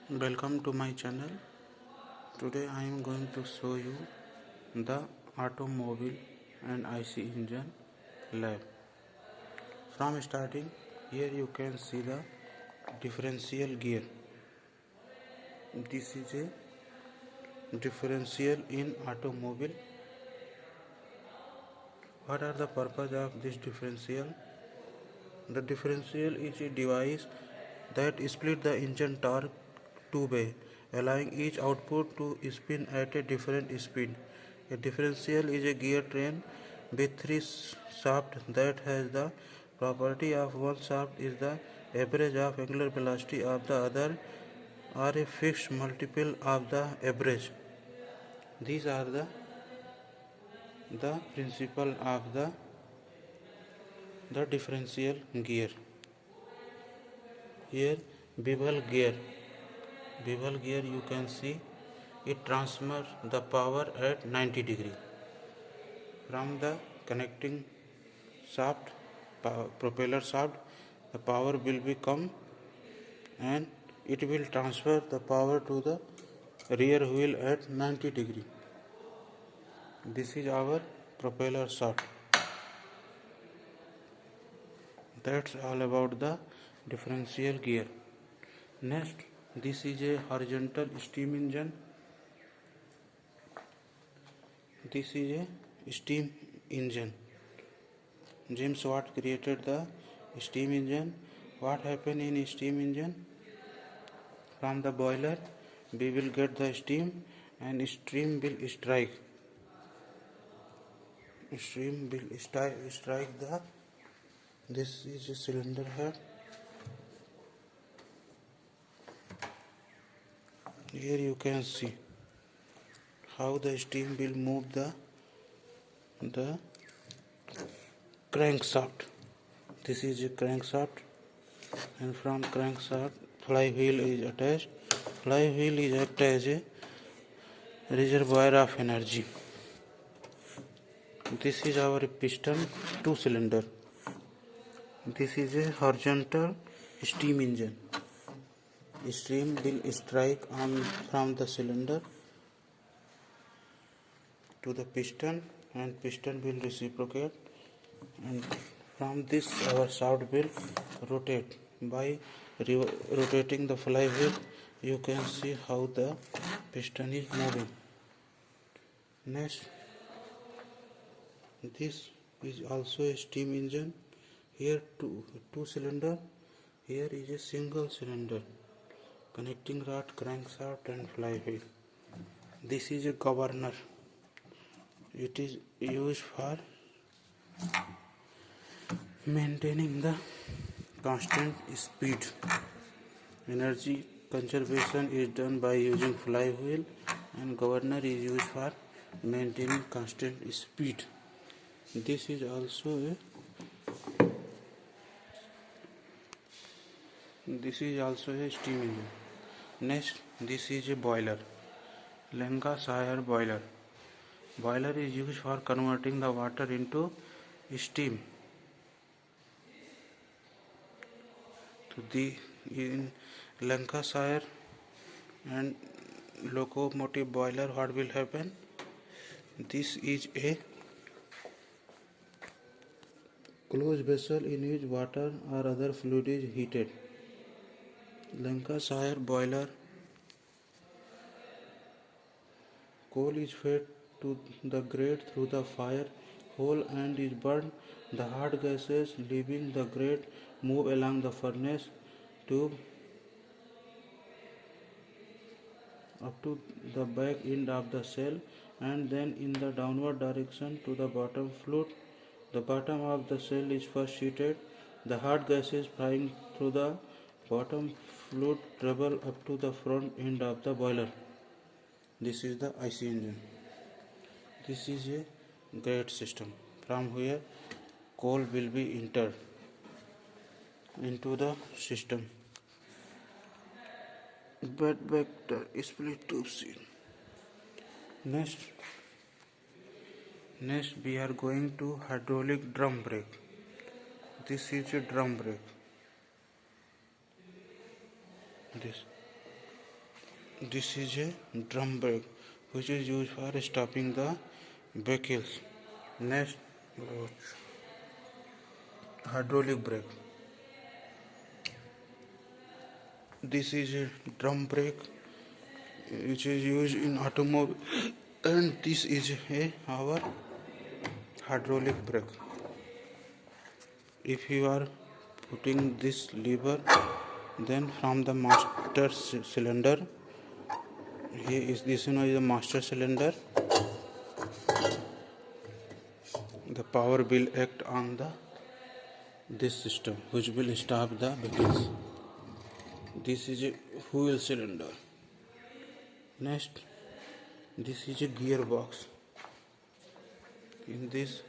Welcome to my channel. Today I am going to show you the automobile and IC engine lab. From starting, here you can see the differential gear. This is a differential in automobile. What are the purpose of this differential? The differential is a device that split the engine torque two-way, allowing each output to spin at a different speed. A differential is a gear train with three shafts that has the property of one shaft is the average of angular velocity of the other or a fixed multiple of the average. These are the principle of the differential gear. Here bevel gear you can see it transfers the power at 90 degree from the connecting shaft, propeller shaft. The power will become and it will transfer the power to the rear wheel at 90 degree. This is our propeller shaft. That's all about the differential gear. Next, this is a horizontal steam engine. This is a steam engine. James Watt created the steam engine. What happened in steam engine? From the boiler, we will get the steam and steam will strike. Steam will strike the. This is a cylinder head. Here you can see how the steam will move the crankshaft. This is a crankshaft, and from crankshaft flywheel is attached. Flywheel is act as a reservoir of energy. This is our piston, two cylinder. This is a horizontal steam engine. Steam will strike from the cylinder to the piston and piston will reciprocate, and from this our shaft will rotate. By rotating the flywheel you can see how the piston is moving. Next, this is also a steam engine. Here two cylinder, here is a single cylinder, connecting rod, crankshaft and flywheel. This is a governor. It is used for maintaining the constant speed. Energy conservation is done by using flywheel, and governor is used for maintaining constant speed. This is also a steam engine. Next, this is a boiler, Lancashire boiler. Boiler is used for converting the water into steam. In Lancashire and locomotive boiler, what will happen? This is a closed vessel in which water or other fluid is heated. Lancashire boiler, coal is fed to the grate through the fire hole and is burned. The hot gases leaving the grate move along the furnace tube up to the back end of the cell and then in the downward direction to the bottom flute. The bottom of the cell is first heated. The hot gases flying through the bottom flute travel up to the front end of the boiler. This is the IC engine. This is a grate system from where coal will be entered into the system. Bed vector split tube seal. Next we are going to hydraulic drum brake. This is a drum brake. This is a drum brake which is used for stopping the vehicles. Next, hydraulic brake. This is a drum brake which is used in automobile, and this is our hydraulic brake. If you are putting this lever, then from the master cylinder, here is this one is the master cylinder. The power will act on this system, which will stop the vehicles. This is a fuel cylinder. Next, this is a gearbox. In this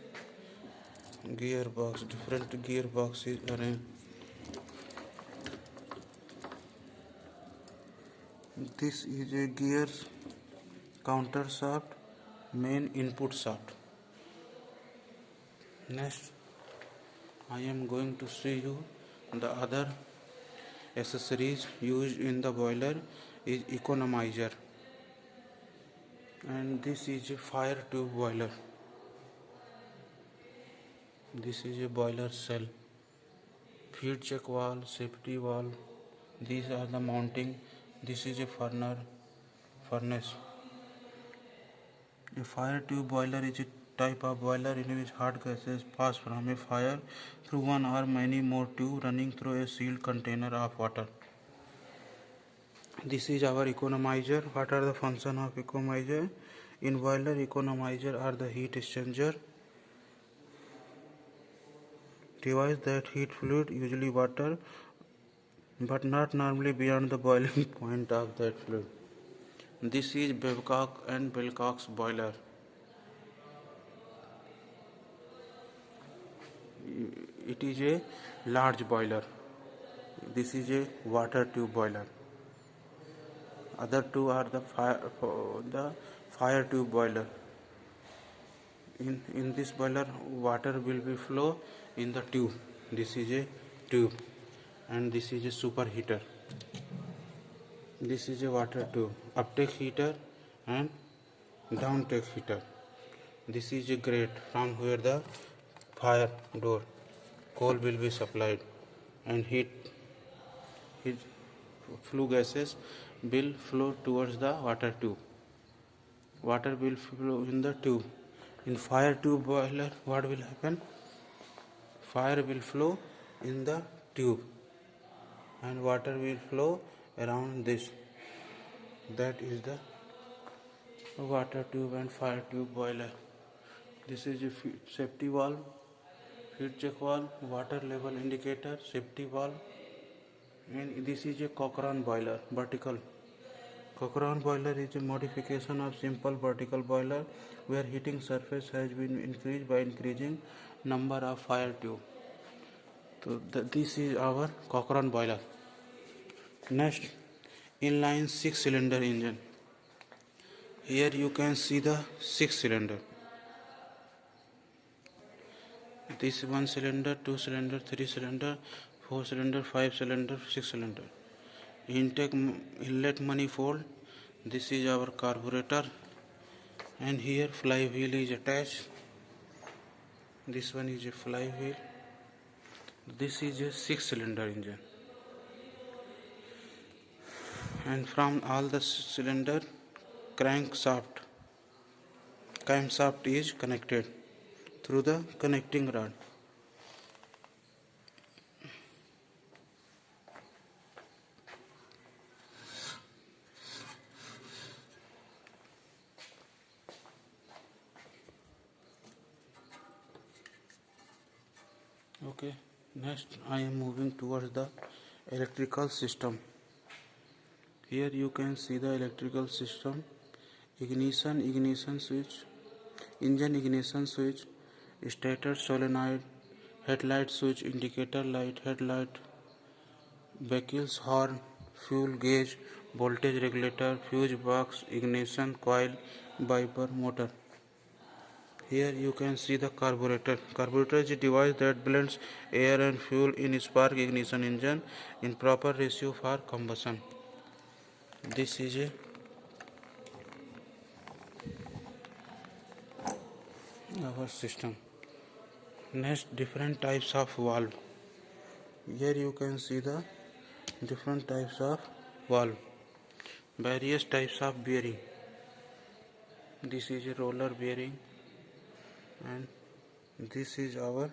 gearbox, different gearboxes are in. This is a gears counter shaft, main input shaft. Next, I am going to show you the other accessories used in the boiler is economizer, and this is a fire tube boiler. This is a boiler cell, feed check valve, safety valve. These are the mounting. This is a furnace. A fire tube boiler is a type of boiler in which hot gases pass from a fire through one or many more tubes running through a sealed container of water. This is our economizer. What are the functions of economizer? In boiler, economizer are the heat exchanger device that heat fluid, usually water, but not normally beyond the boiling point of that fluid. This is Babcock and Wilcox boiler. It is a large boiler. This is a water tube boiler. Other two are the fire tube boiler. In this boiler, water will be flow in the tube. This is a tube, and this is a superheater. This is a water tube, uptake heater and downtake heater. This is a grate from where the fire door coal will be supplied, and heat flue gases will flow towards the water tube. Water will flow in the tube. In fire tube boiler, what will happen? Fire will flow in the tube and water will flow around this. That is the water tube and fire tube boiler. This is a safety valve, feed check valve, water level indicator, safety valve, and this is a Cochrane boiler, vertical. Cochrane boiler is a modification of simple vertical boiler where heating surface has been increased by increasing number of fire tube. So this is our Cochrane boiler. Next, inline 6-cylinder engine. Here you can see the 6-cylinder. This 1 cylinder, 2 cylinder, 3 cylinder, 4 cylinder, 5 cylinder, 6 cylinder. Intake inlet manifold. This is our carburetor, and here flywheel is attached. This one is a flywheel. This is a 6-cylinder engine, and from all the cylinder, crankshaft is connected through the connecting rod. Okay, next I am moving towards the electrical system. Here you can see the electrical system: ignition switch, engine ignition switch, starter solenoid, headlight switch, indicator light, headlight, vehicle's horn, fuel gauge, voltage regulator, fuse box, ignition coil, wiper, motor. Here you can see the carburetor. Carburetor is a device that blends air and fuel in a spark ignition engine in proper ratio for combustion. This is our system. Next, different types of valve. Here you can see the different types of valve, various types of bearing. This is a roller bearing, and this is our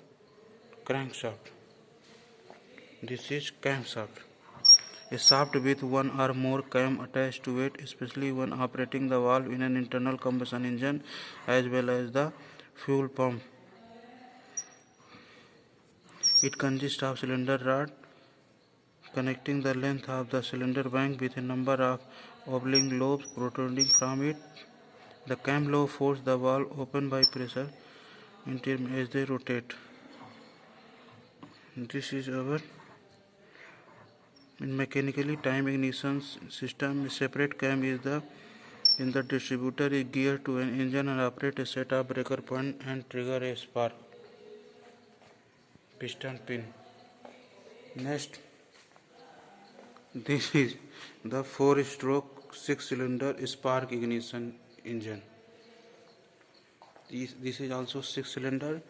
crankshaft. This is camshaft, a shaft with one or more cam attached to it, especially when operating the valve in an internal combustion engine as well as the fuel pump. It consists of cylinder rod connecting the length of the cylinder bank with a number of oblique lobes protruding from it. The cam lobe forces the valve open by pressure as they rotate. This is our mechanically time ignition system. A separate cam is in the distributor is geared to an engine and operates a set of breaker point and trigger a spark piston pin. Next, this is the 4-stroke 6-cylinder spark ignition engine. This is also 6-cylinder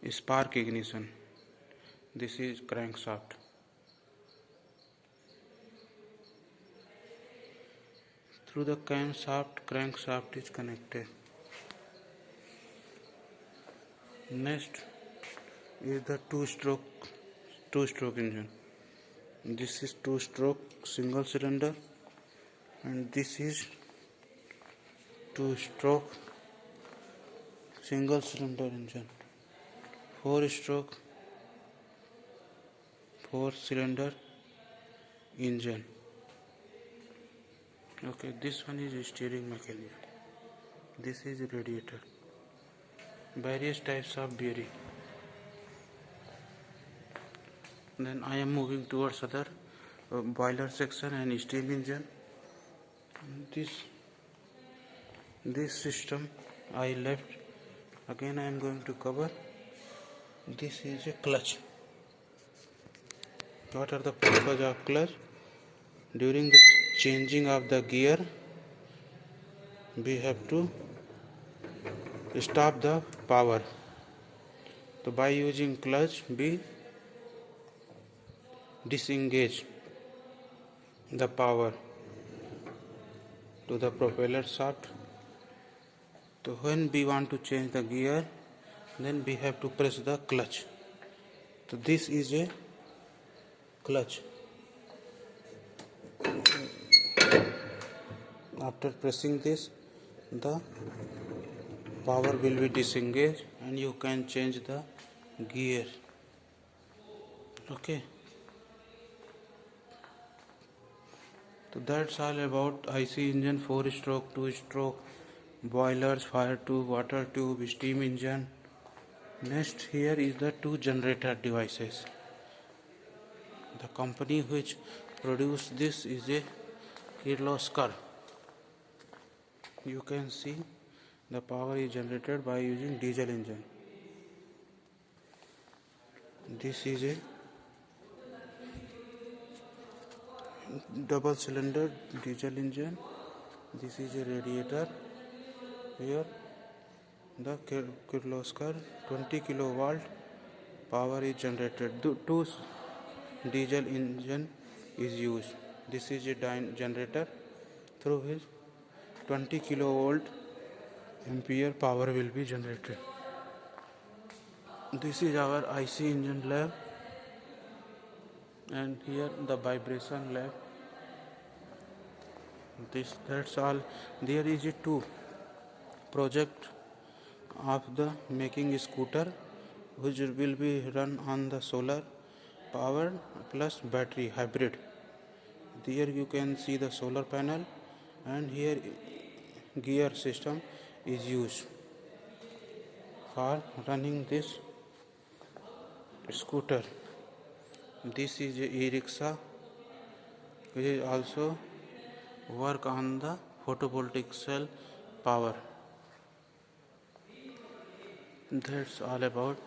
spark ignition. This is crankshaft. Through the crankshaft is connected. Next is the two-stroke engine. This is 2-stroke single cylinder, and this is 2-stroke single cylinder engine. 4-stroke 4-cylinder engine. Okay, this one is steering mechanism. This is radiator. Various types of bearing. Then I am moving towards other boiler section and steam engine. This system I left. Again I am going to cover. This is a clutch. What are the purpose of clutch? During the changing of the gear, we have to stop the power. So by using clutch, we disengage the power to the propeller shaft. So when we want to change the gear, then we have to press the clutch. So this is a clutch. After pressing this, the power will be disengaged and you can change the gear. Okay. So that's all about IC engine, 4-stroke, 2-stroke, boilers, fire tube, water tube, steam engine. Next here is the 2 generator devices. The company which produced this is a Kirloskar. You can see the power is generated by using diesel engine. This is a double cylinder diesel engine. This is a radiator. Here the Kirloskar 20 kilowatt power is generated. Two diesel engine is used. This is a generator through which 20 kilovolt ampere power will be generated. This is our IC engine lab, and here the vibration lab. That's all. There is a 2 project of the making a scooter which will be run on the solar power plus battery hybrid. There you can see the solar panel, and here gear system is used for running this scooter. This is a e-rickshaw which is also work on the photovoltaic cell power. That's all about